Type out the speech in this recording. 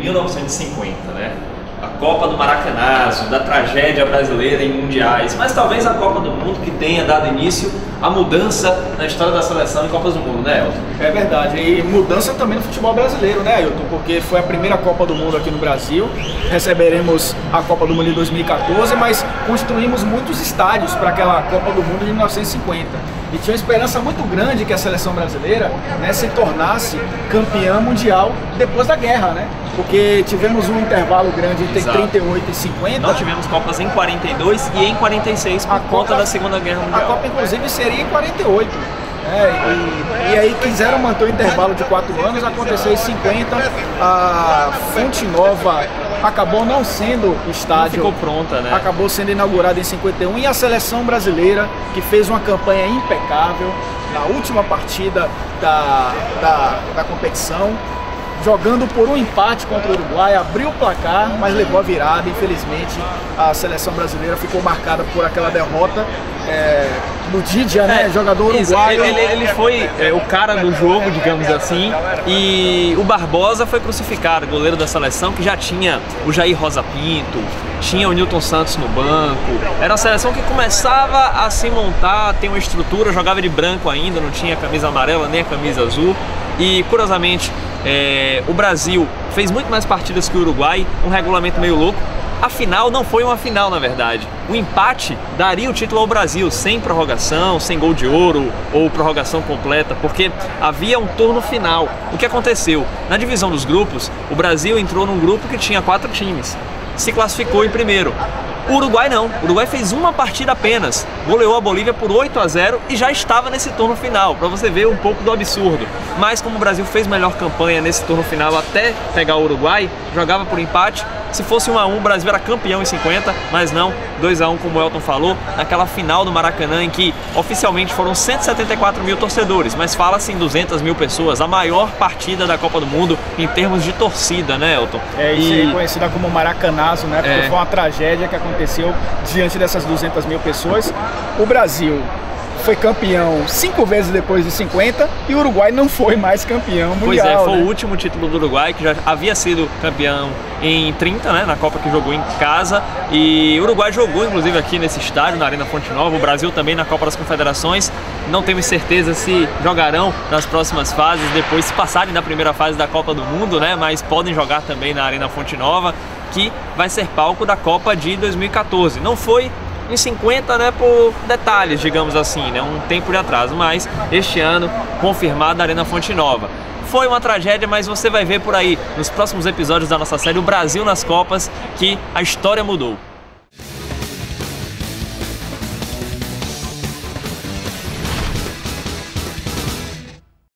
1950, né? A Copa do Maracanazo, da tragédia brasileira em mundiais, mas talvez a Copa do Mundo que tenha dado início à mudança na história da seleção em Copas do Mundo, né, Elton? É verdade, e mudança também no futebol brasileiro, né, Ailton? Porque foi a primeira Copa do Mundo aqui no Brasil, receberemos a Copa do Mundo em 2014, mas construímos muitos estádios para aquela Copa do Mundo de 1950. E tinha uma esperança muito grande que a seleção brasileira, né, se tornasse campeã mundial depois da guerra, né? Porque tivemos um intervalo grande entre 38 e 50. Nós tivemos Copas em 42 e em 46 por conta da Segunda Guerra Mundial. A Copa, inclusive, seria em 48. E aí quiseram manter o intervalo de 4 anos, aconteceu em 50, a Fonte Nova acabou não sendo estádio, não ficou pronta, né? Acabou sendo inaugurada em 51 e a seleção brasileira, que fez uma campanha impecável na última partida da competição, jogando por um empate contra o Uruguai, abriu o placar, mas levou a virada. Infelizmente, a seleção brasileira ficou marcada por aquela derrota no Didia, né? Jogador uruguaio. Ele foi o cara do jogo, digamos assim, e o Barbosa foi crucificado, goleiro da seleção, que já tinha o Jair Rosa Pinto, tinha o Nilton Santos no banco. Era uma seleção que começava a se montar, tem uma estrutura, jogava de branco ainda, não tinha camisa amarela nem a camisa azul. E, curiosamente, o Brasil fez muito mais partidas que o Uruguai, um regulamento meio louco. A final não foi uma final, na verdade. O empate daria o título ao Brasil, sem prorrogação, sem gol de ouro ou prorrogação completa, porque havia um turno final. O que aconteceu? Na divisão dos grupos, o Brasil entrou num grupo que tinha 4 times. Se classificou em primeiro. O Uruguai não. O Uruguai fez uma partida apenas, goleou a Bolívia por 8-0 e já estava nesse turno final, para você ver um pouco do absurdo. Mas como o Brasil fez melhor campanha nesse turno final até pegar o Uruguai, jogava por empate. Se fosse 1-1, o Brasil era campeão em 50, mas não, 2-1, como o Elton falou, naquela final do Maracanã, em que oficialmente foram 174 mil torcedores, mas fala-se em 200 mil pessoas, a maior partida da Copa do Mundo em termos de torcida, né, Elton? Isso aí, conhecida como Maracanazo, né? Porque foi uma tragédia que aconteceu diante dessas 200 mil pessoas. O Brasil foi campeão 5 vezes depois de 50 e o Uruguai não foi mais campeão mundial. Pois foi o último título do Uruguai, que já havia sido campeão em 30, né, na Copa que jogou em casa. E o Uruguai jogou, inclusive, aqui nesse estádio, na Arena Fonte Nova. O Brasil também na Copa das Confederações. Não temos certeza se jogarão nas próximas fases, depois se passarem da primeira fase da Copa do Mundo, né, mas podem jogar também na Arena Fonte Nova, que vai ser palco da Copa de 2014. Não foi em 50, né, por detalhes, digamos assim, né, um tempo de atraso, mas este ano confirmado a Arena Fonte Nova. Foi uma tragédia, mas você vai ver por aí, nos próximos episódios da nossa série O Brasil nas Copas, que a história mudou.